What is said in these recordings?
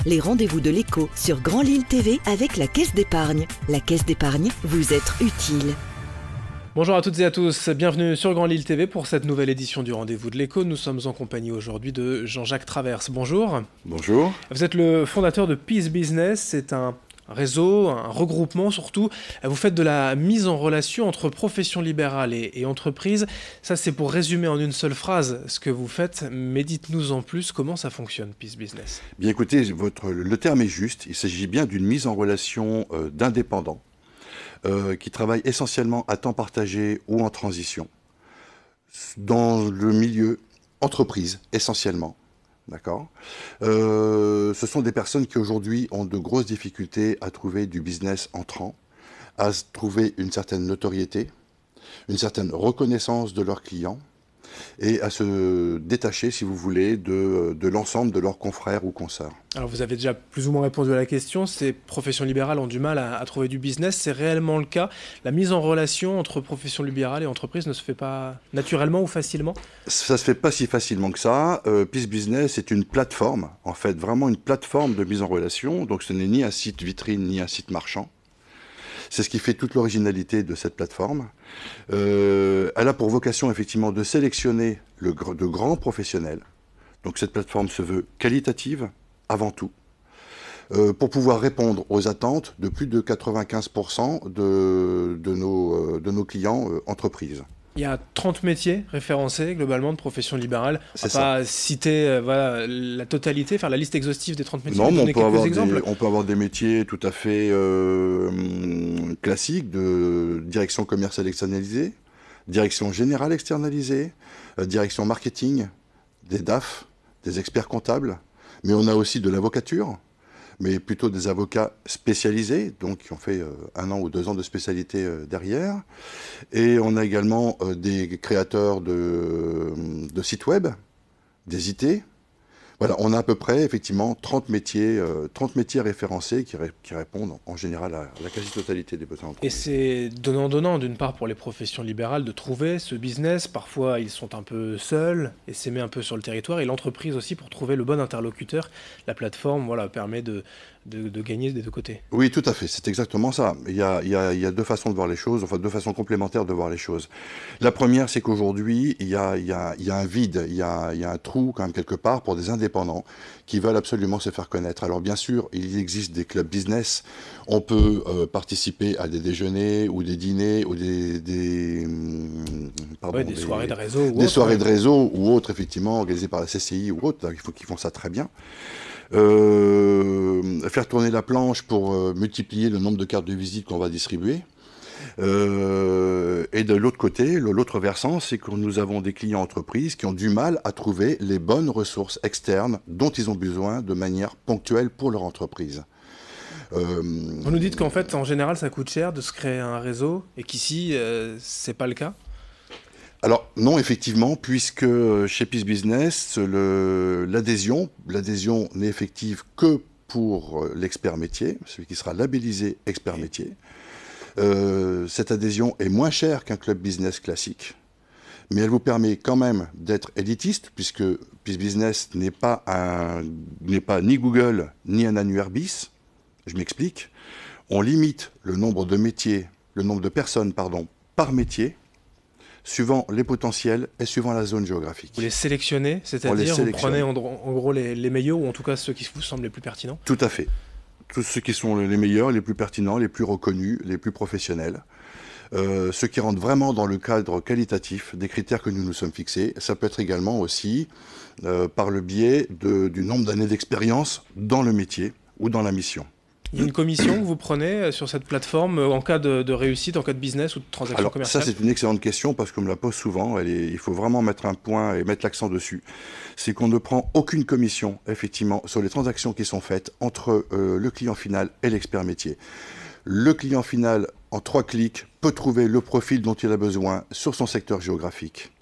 les rendez-vous de l'écho sur Grand Lille TV avec la Caisse d'épargne. La Caisse d'épargne, vous être utile. Bonjour à toutes et à tous, bienvenue sur Grand Lille TV pour cette nouvelle édition du Rendez-vous de l'écho. Nous sommes en compagnie aujourd'hui de Jean-Jacques Traverse. Bonjour. Bonjour. Vous êtes le fondateur de Peace Business, c'est un réseau, un regroupement surtout. Vous faites de la mise en relation entre profession libérale et entreprise. Ça, c'est pour résumer en une seule phrase ce que vous faites, mais dites-nous en plus comment ça fonctionne, Peace Business. Bien écoutez, le terme est juste. Il s'agit bien d'une mise en relation d'indépendants qui travaillent essentiellement à temps partagé ou en transition dans le milieu entreprise, essentiellement. D'accord. Ce sont des personnes qui aujourd'hui ont de grosses difficultés à trouver du business entrant, à trouver une certaine notoriété, une certaine reconnaissance de leurs clients et à se détacher, si vous voulez, de l'ensemble de leurs confrères ou consoeurs. Alors vous avez déjà plus ou moins répondu à la question, ces professions libérales ont du mal à trouver du business, c'est réellement le cas? La mise en relation entre professions libérales et entreprises ne se fait pas naturellement ou facilement? Ça ne se fait pas si facilement que ça. Peace Business est une plateforme, en fait, vraiment une plateforme de mise en relation, donc ce n'est ni un site vitrine ni un site marchand. C'est ce qui fait toute l'originalité de cette plateforme. Elle a pour vocation effectivement de sélectionner de grands professionnels. Donc cette plateforme se veut qualitative avant tout, pour pouvoir répondre aux attentes de plus de 95% de nos clients entreprises. Il y a 30 métiers référencés globalement de profession libérale. On va pas citer la totalité, faire la liste exhaustive des 30 métiers. Non, mais on peut avoir des métiers tout à fait classiques de direction commerciale externalisée, direction générale externalisée, direction marketing, des DAF, des experts comptables, mais on a aussi de l'avocature, mais plutôt des avocats spécialisés, donc qui ont fait 1 an ou 2 ans de spécialité derrière. Et on a également des créateurs de sites web, des IT. Voilà, on a à peu près effectivement 30 métiers référencés qui répondent en général à la quasi-totalité des besoins. Et c'est donnant-donnant d'une part pour les professions libérales de trouver ce business. Parfois ils sont un peu seuls et s'aimer un peu sur le territoire. Et l'entreprise aussi pour trouver le bon interlocuteur. La plateforme permet de gagner des deux côtés. Oui, tout à fait, c'est exactement ça. Il y a deux façons de voir les choses, enfin 2 façons complémentaires de voir les choses. La première, c'est qu'aujourd'hui, il y a un vide, il y a un trou quand même quelque part pour des indépendants qui veulent absolument se faire connaître. Alors bien sûr, il existe des clubs business, on peut participer à des déjeuners ou des dîners ou des soirées de réseau ou des soirées de réseau ou autres, effectivement, organisées par la CCI ou autres, il faut qu'ils font ça très bien. Faire tourner la planche pour multiplier le nombre de cartes de visite qu'on va distribuer. Et de l'autre côté, l'autre versant, c'est que nous avons des clients entreprises qui ont du mal à trouver les bonnes ressources externes dont ils ont besoin de manière ponctuelle pour leur entreprise. Vous nous dites qu'en fait, en général, ça coûte cher de se créer un réseau et qu'ici, c'est pas le cas? Alors non, effectivement, puisque chez Peace Business, l'adhésion n'est effective que pour l'expert métier, celui qui sera labellisé expert métier. Cette adhésion est moins chère qu'un club business classique, mais elle vous permet quand même d'être élitiste, puisque Peace Business n'est pas ni Google ni un annuaire bis. Je m'explique. On limite le nombre de personnes par métier, suivant les potentiels et suivant la zone géographique. Vous les sélectionnez, c'est-à-dire vous prenez en gros les meilleurs, ou en tout cas ceux qui vous semblent les plus pertinents? Tout à fait. Tous ceux qui sont les meilleurs, les plus pertinents, les plus reconnus, les plus professionnels. Ceux qui rentrent vraiment dans le cadre qualitatif des critères que nous nous sommes fixés. Ça peut être également aussi par le biais du nombre d'années d'expérience dans le métier ou dans la mission. Il y a une commission que vous prenez sur cette plateforme en cas de réussite, en cas de business ou de transaction commerciale? Ça, c'est une excellente question parce qu'on me la pose souvent. Il faut vraiment mettre un point et mettre l'accent dessus. C'est qu'on ne prend aucune commission, effectivement, sur les transactions qui sont faites entre le client final et l'expert métier. Le client final, en 3 clics, peut trouver le profil dont il a besoin sur son secteur géographique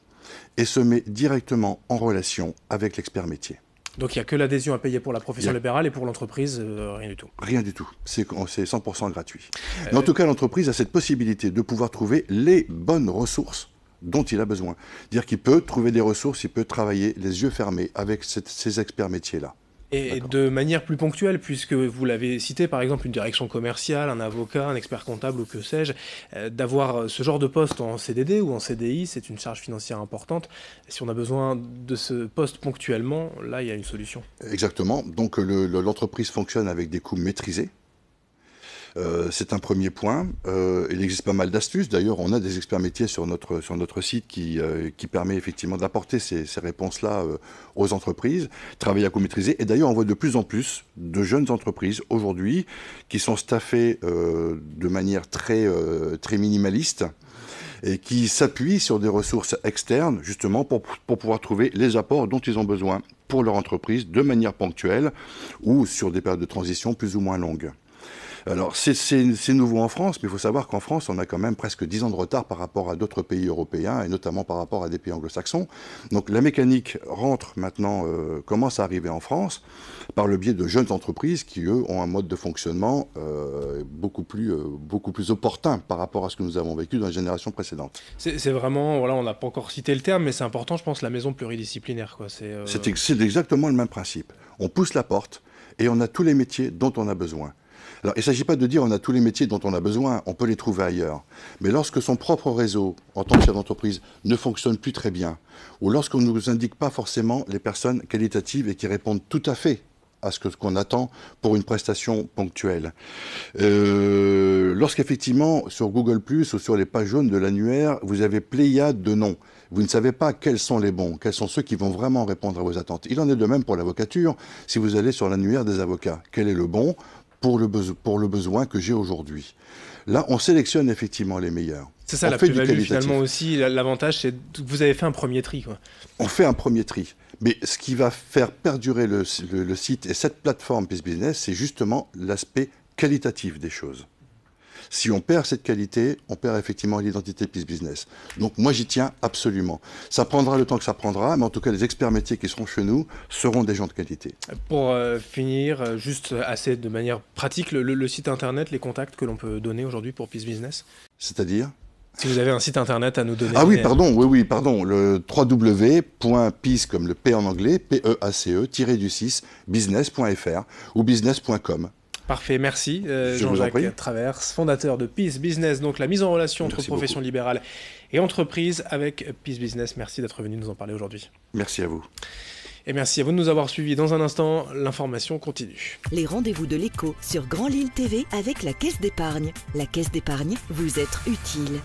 et se met directement en relation avec l'expert métier. Donc il n'y a que l'adhésion à payer pour la profession libérale et pour l'entreprise, rien du tout. Rien du tout. C'est 100% gratuit. Mais en tout cas, l'entreprise a cette possibilité de pouvoir trouver les bonnes ressources dont il a besoin. C'est-à-dire qu'il peut trouver des ressources, il peut travailler les yeux fermés avec ces experts métiers-là. Et de manière plus ponctuelle, puisque vous l'avez cité, par exemple, une direction commerciale, un avocat, un expert comptable ou que sais-je, d'avoir ce genre de poste en CDD ou en CDI, c'est une charge financière importante. Si on a besoin de ce poste ponctuellement, là, il y a une solution. Exactement. Donc l'entreprise fonctionne avec des coûts maîtrisés. C'est un premier point. Il existe pas mal d'astuces. D'ailleurs, on a des experts métiers sur notre site qui permet effectivement d'apporter ces réponses-là aux entreprises. Travailler à coût maîtrisé. Et d'ailleurs, on voit de plus en plus de jeunes entreprises aujourd'hui qui sont staffées de manière très minimaliste et qui s'appuient sur des ressources externes, justement, pour pouvoir trouver les apports dont ils ont besoin pour leur entreprise de manière ponctuelle ou sur des périodes de transition plus ou moins longues. Alors, c'est nouveau en France, mais il faut savoir qu'en France, on a quand même presque 10 ans de retard par rapport à d'autres pays européens, et notamment par rapport à des pays anglo-saxons. Donc, la mécanique rentre maintenant, commence à arriver en France, par le biais de jeunes entreprises qui, eux, ont un mode de fonctionnement beaucoup plus opportun par rapport à ce que nous avons vécu dans les générations précédentes. C'est vraiment, voilà, on n'a pas encore cité le terme, mais c'est important, je pense, la maison pluridisciplinaire, quoi. C'est exactement le même principe. On pousse la porte, et on a tous les métiers dont on a besoin. Alors, il ne s'agit pas de dire on a tous les métiers dont on a besoin, on peut les trouver ailleurs. Mais lorsque son propre réseau, en tant que chef d'entreprise, ne fonctionne plus très bien, ou lorsqu'on ne nous indique pas forcément les personnes qualitatives et qui répondent tout à fait à ce qu'on attend pour une prestation ponctuelle. Lorsqu'effectivement, sur Google+, ou sur les pages jaunes de l'annuaire, vous avez pléiade de noms. Vous ne savez pas quels sont les bons, quels sont ceux qui vont vraiment répondre à vos attentes. Il en est de même pour l'avocature. Si vous allez sur l'annuaire des avocats, quel est le bon pour le besoin que j'ai aujourd'hui? Là, on sélectionne effectivement les meilleurs. C'est ça la plus-value finalement aussi. L'avantage, c'est que vous avez fait un premier tri, quoi. On fait un premier tri. Mais ce qui va faire perdurer le site et cette plateforme Peace Business, c'est justement l'aspect qualitatif des choses. Si on perd cette qualité, on perd effectivement l'identité Peace Business. Donc moi, j'y tiens absolument. Ça prendra le temps que ça prendra, mais en tout cas, les experts métiers qui seront chez nous seront des gens de qualité. Pour finir, juste assez de manière pratique, le site internet, les contacts que l'on peut donner aujourd'hui pour Peace Business? C'est-à-dire ? Si vous avez un site internet à nous donner. Ah oui, pardon, le www.peace, comme le P en anglais, PEACE-du-6, business.fr ou business.com. Parfait, merci Jean-Jacques Traverse, fondateur de Peace Business, donc la mise en relation entre profession libérale et entreprise avec Peace Business. Merci d'être venu nous en parler aujourd'hui. Merci à vous. Et merci à vous de nous avoir suivis. Dans un instant, l'information continue. Les rendez-vous de l'écho sur Grand Lille TV avec la Caisse d'épargne. La Caisse d'épargne, vous êtes utile.